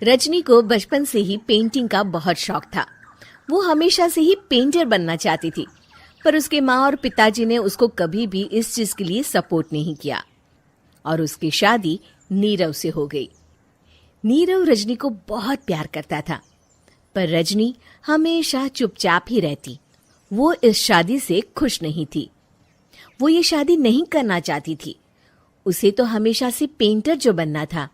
रजनी को बचपन से ही पेंटिंग का बहुत शौक था। वो हमेशा से ही पेंटर बनना चाहती थी, पर उसके माँ और पिताजी ने उसको कभी भी इस चीज के लिए सपोर्ट नहीं किया और उसकी शादी नीरव से हो गई। नीरव रजनी को बहुत प्यार करता था, पर रजनी हमेशा चुपचाप ही रहती। वो इस शादी से खुश नहीं थी। वो ये शादी नहीं करना चाहती थी। उसे तो हमेशा से पेंटर जो बनना था।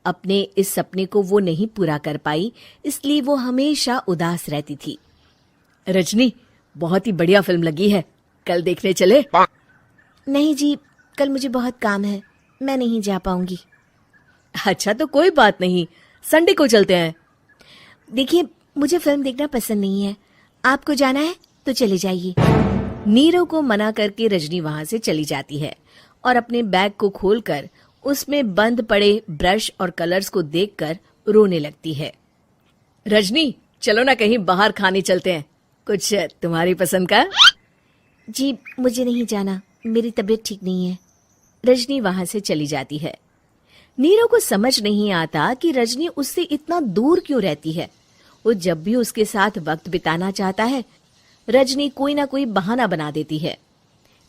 अपने इस सपने को वो नहीं पूरा कर पाई, इसलिए वो हमेशा उदास रहती थी। रजनी, बहुत ही बढ़िया फिल्म लगी है, कल देखने चले? नहीं जी, कल मुझे बहुत काम है, मैं नहीं जा पाऊंगी। अच्छा तो कोई बात नहीं, संडे को चलते हैं। देखिए, मुझे फिल्म देखना पसंद नहीं है। आपको जाना है तो चले जाइए। नीरव को मना करके रजनी वहां से चली जाती है और अपने बैग को खोलकर उसमें बंद पड़े ब्रश और कलर्स को देखकर रोने लगती है। रजनी, चलो ना कहीं बाहर खाने चलते हैं, कुछ तुम्हारी पसंद का। जी, मुझे नहीं जाना, मेरी तबीयत ठीक नहीं है। रजनी वहां से चली जाती है। नीरव को समझ नहीं आता कि रजनी उससे इतना दूर क्यों रहती है। वो जब भी उसके साथ वक्त बिताना चाहता है, रजनी कोई ना कोई बहाना बना देती है।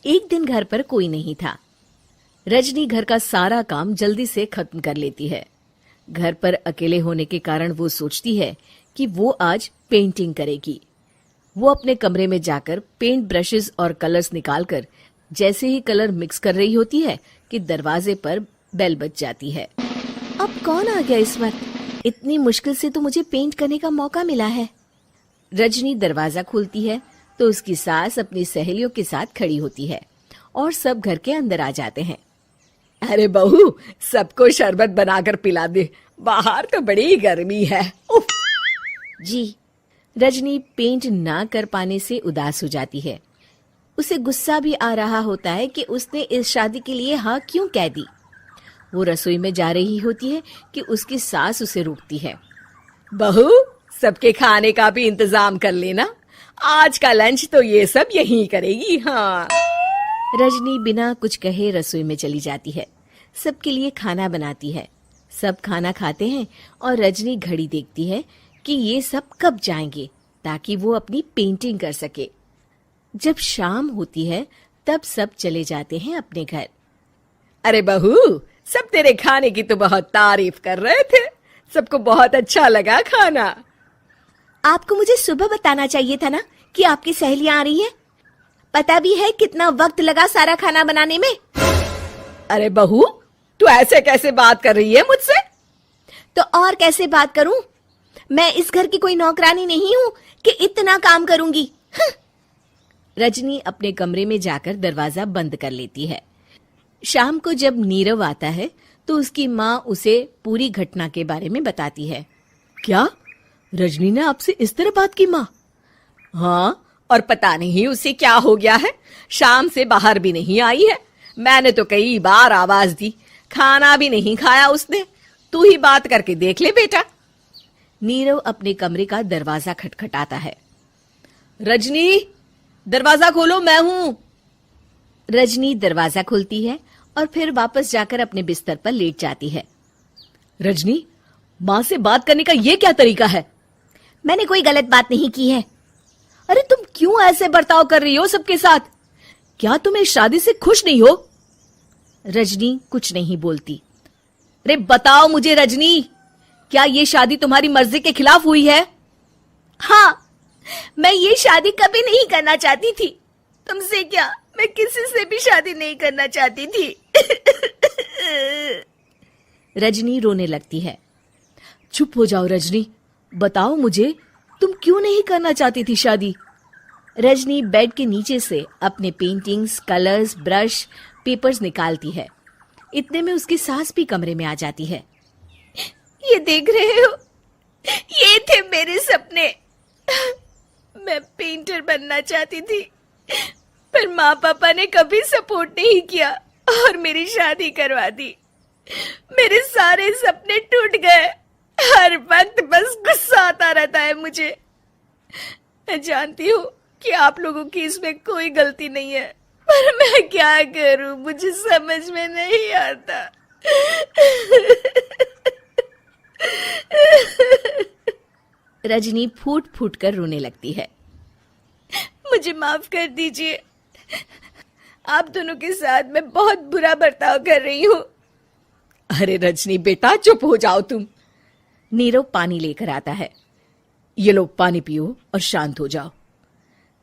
एक दिन घर पर कोई नहीं था। रजनी घर का सारा काम जल्दी से खत्म कर लेती है। घर पर अकेले होने के कारण वो सोचती है कि वो आज पेंटिंग करेगी। वो अपने कमरे में जाकर पेंट ब्रशेस और कलर्स निकालकर जैसे ही कलर मिक्स कर रही होती है कि दरवाजे पर बेल बज जाती है। अब कौन आ गया इस वक्त? इतनी मुश्किल से तो मुझे पेंट करने का मौका मिला है। रजनी दरवाजा खोलती है तो उसकी सास अपनी सहेलियों के साथ खड़ी होती है और सब घर के अंदर आ जाते हैं। अरे बहू, सबको शरबत बनाकर पिला दे, बाहर तो बड़ी गर्मी है। उफ। जी। रजनी पेंट ना कर पाने से उदास हो जाती है। उसे गुस्सा भी आ रहा होता है कि उसने इस शादी के लिए हाँ क्यों कह दी। वो रसोई में जा रही होती है कि उसकी सास उसे रोकती है। बहू, सबके खाने का भी इंतजाम कर लेना, आज का लंच तो ये सब यहीं करेगी। हाँ। रजनी बिना कुछ कहे रसोई में चली जाती है। सबके लिए खाना बनाती है। सब खाना खाते हैं और रजनी घड़ी देखती है कि ये सब कब जाएंगे ताकि वो अपनी पेंटिंग कर सके। जब शाम होती है तब सब चले जाते हैं अपने घर। अरे बहू, सब तेरे खाने की तो बहुत तारीफ कर रहे थे, सबको बहुत अच्छा लगा खाना। आपको मुझे सुबह बताना चाहिए था ना कि आपकी सहेलियां आ रही हैं। पता भी है कितना वक्त लगा सारा खाना बनाने में। अरे बहू, तू ऐसे कैसे बात कर रही है मुझसे? तो और कैसे बात करूं? मैं इस घर की कोई नौकरानी नहीं हूं कि इतना काम करूंगी। रजनी अपने कमरे में जाकर दरवाजा बंद कर लेती है। शाम को जब नीरव आता है तो उसकी माँ उसे पूरी घटना के बारे में बताती है। क्या रजनी ने आपसे इस तरह बात की माँ? हाँ, और पता नहीं उसे क्या हो गया है, शाम से बाहर भी नहीं आई है। मैंने तो कई बार आवाज दी, खाना भी नहीं खाया उसने। तू ही बात करके देख ले बेटा। नीरव अपने कमरे का दरवाजा खटखटाता है। रजनी, दरवाजा खोलो, मैं हूं। रजनी दरवाजा खोलती है और फिर वापस जाकर अपने बिस्तर पर लेट जाती है। रजनी, माँ से बात करने का ये क्या तरीका है? मैंने कोई गलत बात नहीं की है। अरे तुम क्यों ऐसे बर्ताव कर रही हो सबके साथ? क्या तुम इस शादी से खुश नहीं हो? रजनी कुछ नहीं बोलती। अरे बताओ मुझे रजनी, क्या ये शादी तुम्हारी मर्जी के खिलाफ हुई है? हाँ, मैं ये शादी कभी नहीं करना चाहती थी। तुमसे क्या, मैं किसी से भी शादी नहीं करना चाहती थी। रजनी रोने लगती है। चुप हो जाओ रजनी, बताओ मुझे, तुम क्यों नहीं करना चाहती थी शादी? रजनी बेड के नीचे से अपने पेंटिंग्स, कलर्स, ब्रश, पेपर्स निकालती है। इतने में उसकी सास भी कमरे में आ जाती है। ये देख रहे हो, ये थे मेरे सपने। मैं पेंटर बनना चाहती थी, पर माँ पापा ने कभी सपोर्ट नहीं किया और मेरी शादी करवा दी। मेरे सारे सपने टूट गए। हर वक्त बस गुस्सा आता रहता है मुझे। मैं जानती हूँ कि आप लोगों की इसमें कोई गलती नहीं है, पर मैं क्या करूं, मुझे समझ में नहीं आता। रजनी फूट फूट कर रोने लगती है। मुझे माफ कर दीजिए, आप दोनों के साथ मैं बहुत बुरा बर्ताव कर रही हूँ। अरे रजनी बेटा चुप हो जाओ तुम। नीरव पानी लेकर आता है। ये लो पानी पियो और शांत हो जाओ।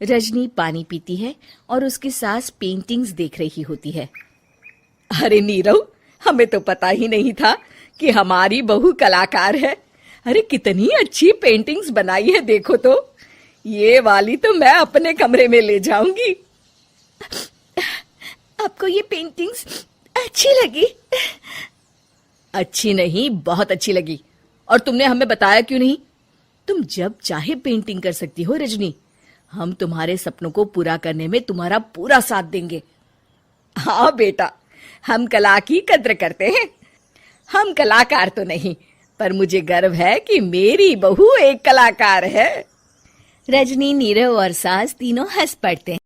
रजनी पानी पीती है और उसकी सास पेंटिंग्स देख रही होती है। अरे नीरव, हमें तो पता ही नहीं था कि हमारी बहू कलाकार है। अरे कितनी अच्छी पेंटिंग्स बनाई है, देखो तो। ये वाली तो मैं अपने कमरे में ले जाऊंगी। आपको ये पेंटिंग्स अच्छी लगी? अच्छी नहीं, बहुत अच्छी लगी। और तुमने हमें बताया क्यों नहीं? तुम जब चाहे पेंटिंग कर सकती हो रजनी। हम तुम्हारे सपनों को पूरा करने में तुम्हारा पूरा साथ देंगे। हाँ बेटा, हम कला की कद्र करते हैं। हम कलाकार तो नहीं, पर मुझे गर्व है कि मेरी बहू एक कलाकार है। रजनी, नीरव और सास तीनों हंस पड़ते हैं।